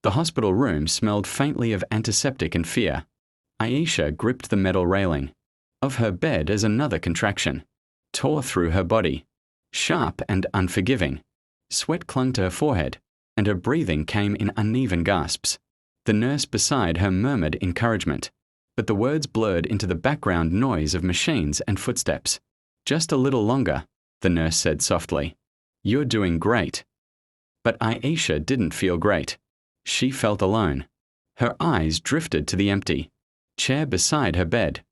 The hospital room smelled faintly of antiseptic and fear. Aisha gripped the metal railing of her bed as another contraction tore through her body, sharp and unforgiving. Sweat clung to her forehead, and her breathing came in uneven gasps. The nurse beside her murmured encouragement, but the words blurred into the background noise of machines and footsteps. "Just a little longer," the nurse said softly. "You're doing great." But Aisha didn't feel great. She felt alone. Her eyes drifted to the empty chair beside her bed.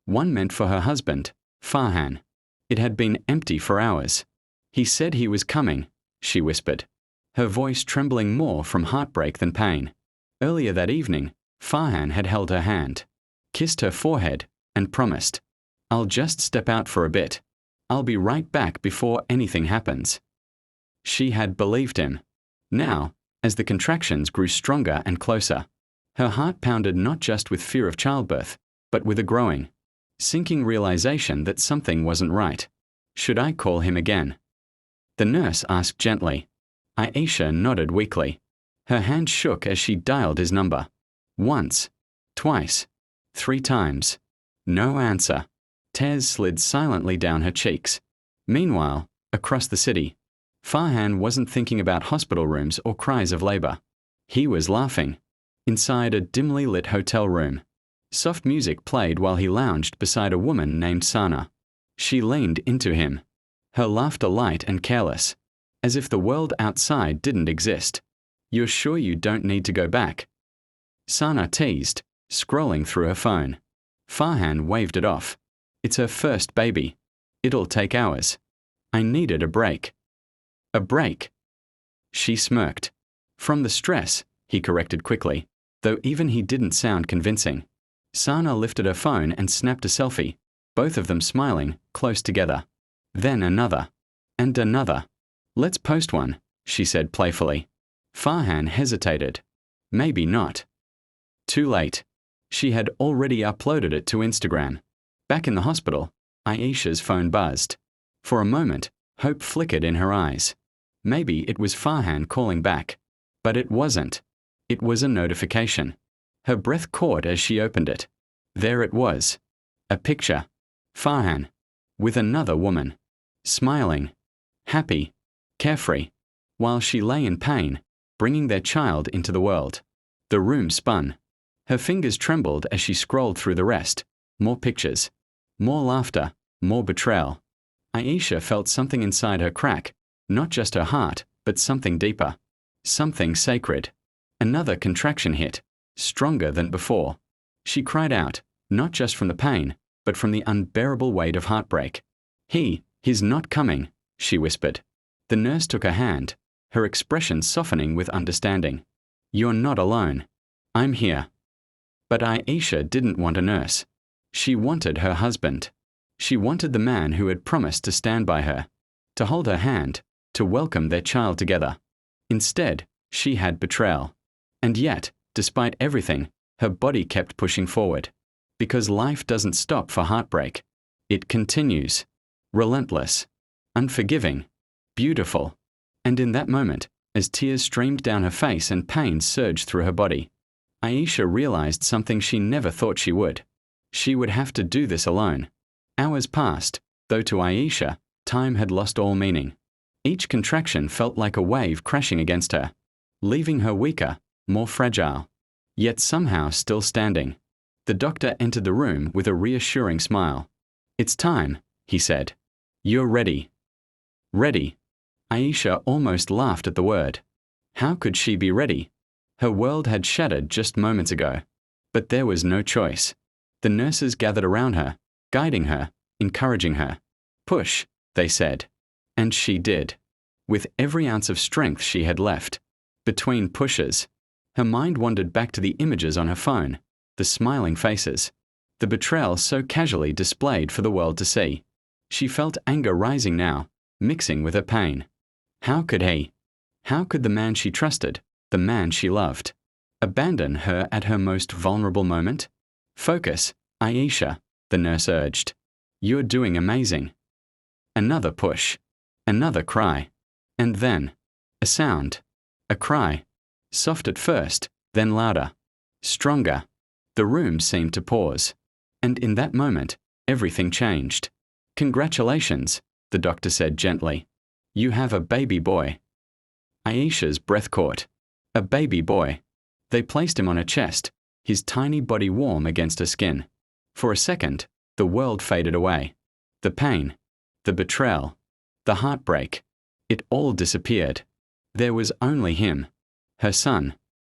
One meant for her husband, Farhan. It had been empty for hours. "He said he was coming," she whispered, her voice trembling more from heartbreak than pain. Earlier that evening, Farhan had held her hand, kissed her forehead, and promised, "I'll just step out for a bit. I'll be right back before anything happens." She had believed him. Now, as the contractions grew stronger and closer, her heart pounded not just with fear of childbirth, but with a growing, sinking realization that something wasn't right. "Should I call him again?" the nurse asked gently. Aisha nodded weakly. Her hand shook as she dialed his number. Once, twice, 3 times. No answer. Tears slid silently down her cheeks. Meanwhile, across the city, Farhan wasn't thinking about hospital rooms or cries of labor. He was laughing. Inside a dimly lit hotel room, soft music played while he lounged beside a woman named Sana. She leaned into him, her laughter light and careless, as if the world outside didn't exist. "You're sure you don't need to go back?" Sana teased, scrolling through her phone. Farhan waved it off. "It's her first baby. It'll take hours. I needed a break." "A break?" She smirked. "From the stress," he corrected quickly, though even he didn't sound convincing. Sana lifted her phone and snapped a selfie, both of them smiling, close together. Then another. And another. "Let's post one," she said playfully. Farhan hesitated. Maybe not. Too late. She had already uploaded it to Instagram. Back in the hospital, Aisha's phone buzzed. For a moment, hope flickered in her eyes. Maybe it was Farhan calling back. But it wasn't. It was a notification. Her breath caught as she opened it. There it was. A picture. Farhan. With another woman. Smiling. Happy. Carefree. While she lay in pain, bringing their child into the world. The room spun. Her fingers trembled as she scrolled through the rest. More pictures. More laughter. More betrayal. Aisha felt something inside her crack. Not just her heart, but something deeper. Something sacred. Another contraction hit, stronger than before. She cried out, not just from the pain, but from the unbearable weight of heartbreak. He's not coming," she whispered. The nurse took her hand, her expression softening with understanding. "You're not alone. I'm here." But Aisha didn't want a nurse. She wanted her husband. She wanted the man who had promised to stand by her, to hold her hand, to welcome their child together. Instead, she had betrayal. And yet, despite everything, her body kept pushing forward. Because life doesn't stop for heartbreak. It continues. Relentless. Unforgiving. Beautiful. And in that moment, as tears streamed down her face and pain surged through her body, Aisha realized something she never thought she would. She would have to do this alone. Hours passed, though to Aisha, time had lost all meaning. Each contraction felt like a wave crashing against her, leaving her weaker, more fragile, yet somehow still standing. The doctor entered the room with a reassuring smile. "It's time," he said. "You're ready." Ready. Aisha almost laughed at the word. How could she be ready? Her world had shattered just moments ago. But there was no choice. The nurses gathered around her, guiding her, encouraging her. "Push," they said. And she did. With every ounce of strength she had left. Between pushes, her mind wandered back to the images on her phone, the smiling faces, the betrayal so casually displayed for the world to see. She felt anger rising now, mixing with her pain. How could he? How could the man she trusted, the man she loved, abandon her at her most vulnerable moment? "Focus, Aisha," the nurse urged. "You're doing amazing." Another push. Another cry. And then, a sound. A cry. Soft at first, then louder. Stronger. The room seemed to pause. And in that moment, everything changed. Congratulations, the doctor said gently. You have a baby boy. Aisha's breath caught. A baby boy. They placed him on her chest, his tiny body warm against her skin. For a second, the world faded away. The pain, the betrayal, the heartbreak, it all disappeared. There was only him, her son.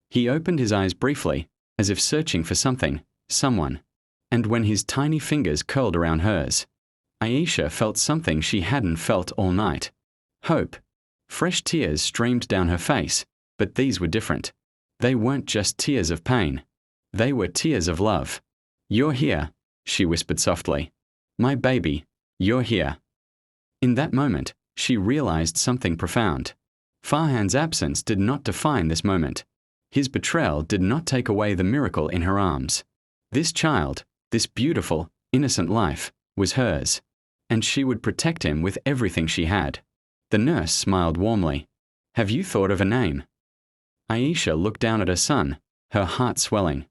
He opened his eyes briefly, as if searching for something, someone. And when his tiny fingers curled around hers, Aisha felt something she hadn't felt all night. Hope. Fresh tears streamed down her face, but these were different. They weren't just tears of pain. They were tears of love. You're here, she whispered softly. My baby, you're here. In that moment, she realized something profound. Farhan's absence did not define this moment. His betrayal did not take away the miracle in her arms. This child, this beautiful, innocent life, was hers, and she would protect him with everything she had. The nurse smiled warmly. Have you thought of a name? Aisha looked down at her son, her heart swelling.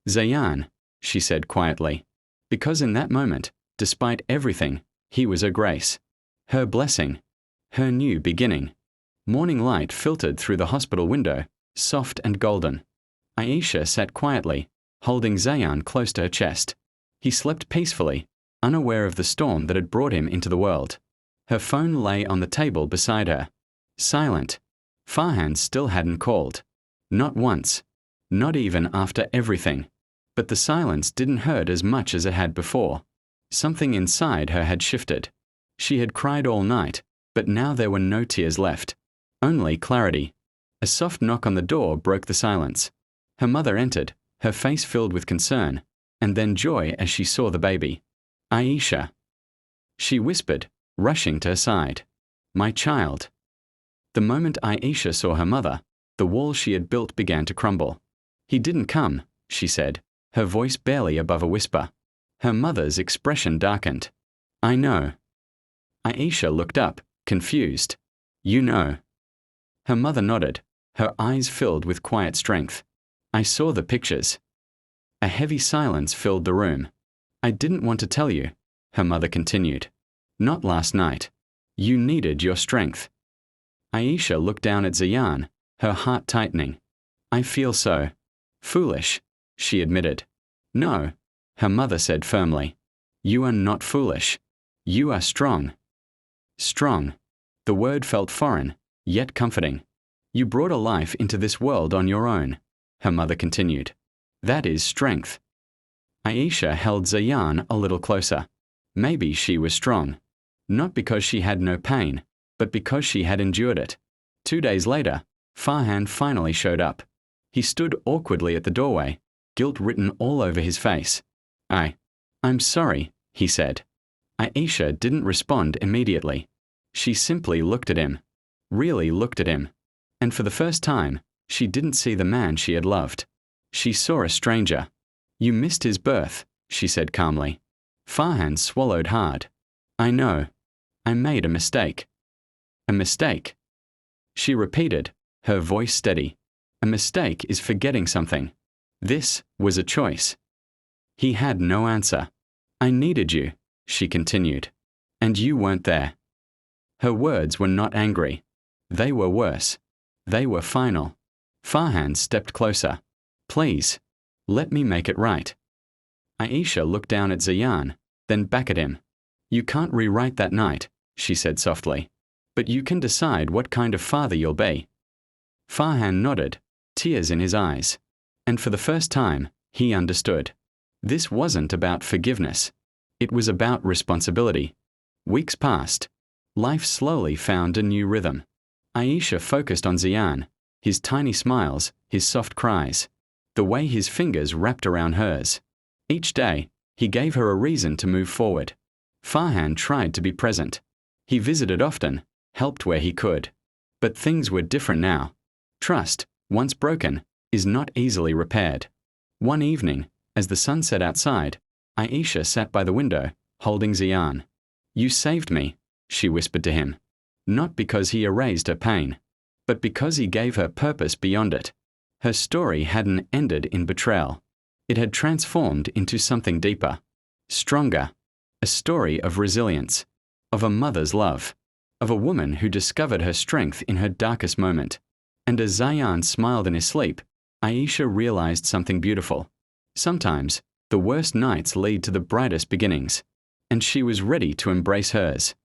Zayan, she said quietly, because in that moment, despite everything, he was her grace, her blessing, her new beginning. Morning light filtered through the hospital window, soft and golden. Aisha sat quietly, holding Zayan close to her chest. He slept peacefully, unaware of the storm that had brought him into the world. Her phone lay on the table beside her. Silent. Farhan still hadn't called. Not once. Not even after everything. But the silence didn't hurt as much as it had before. Something inside her had shifted. She had cried all night, but now there were no tears left. Only clarity. A soft knock on the door broke the silence. Her mother entered, her face filled with concern, and then joy as she saw the baby. Aisha. She whispered, rushing to her side. My child. The moment Aisha saw her mother, the wall she had built began to crumble. He didn't come, she said, her voice barely above a whisper. Her mother's expression darkened. I know. Aisha looked up, confused. You know. Her mother nodded, her eyes filled with quiet strength. I saw the pictures. A heavy silence filled the room. I didn't want to tell you, her mother continued. Not last night. You needed your strength. Aisha looked down at Zayan, her heart tightening. I feel so foolish, she admitted. No, her mother said firmly. You are not foolish. You are strong. Strong. The word felt foreign, yet comforting. You brought a life into this world on your own, her mother continued. That is strength. Aisha held Zayan a little closer. Maybe she was strong. Not because she had no pain, but because she had endured it. 2 days later, Farhan finally showed up. He stood awkwardly at the doorway, guilt written all over his face. I'm sorry, he said. Aisha didn't respond immediately. She simply looked at him. Really looked at him. And for the first time, she didn't see the man she had loved. She saw a stranger. You missed his birth, she said calmly. Farhan swallowed hard. I know. I made a mistake. A mistake? She repeated, her voice steady. A mistake is forgetting something. This was a choice. He had no answer. I needed you, she continued. And you weren't there. Her words were not angry. They were worse. They were final. Farhan stepped closer. Please, let me make it right. Aisha looked down at Zayan, then back at him. You can't rewrite that night, she said softly. But you can decide what kind of father you'll be. Farhan nodded, tears in his eyes. And for the first time, he understood. This wasn't about forgiveness. It was about responsibility. Weeks passed. Life slowly found a new rhythm. Aisha focused on Zayan, his tiny smiles, his soft cries, the way his fingers wrapped around hers. Each day, he gave her a reason to move forward. Farhan tried to be present. He visited often, helped where he could. But things were different now. Trust, once broken, is not easily repaired. One evening, as the sun set outside, Aisha sat by the window, holding Zayan. You saved me, she whispered to him. Not because he erased her pain, but because he gave her purpose beyond it. Her story hadn't ended in betrayal. It had transformed into something deeper, stronger, a story of resilience, of a mother's love, of a woman who discovered her strength in her darkest moment. And as Zayan smiled in his sleep, Aisha realized something beautiful. Sometimes, the worst nights lead to the brightest beginnings, and she was ready to embrace hers.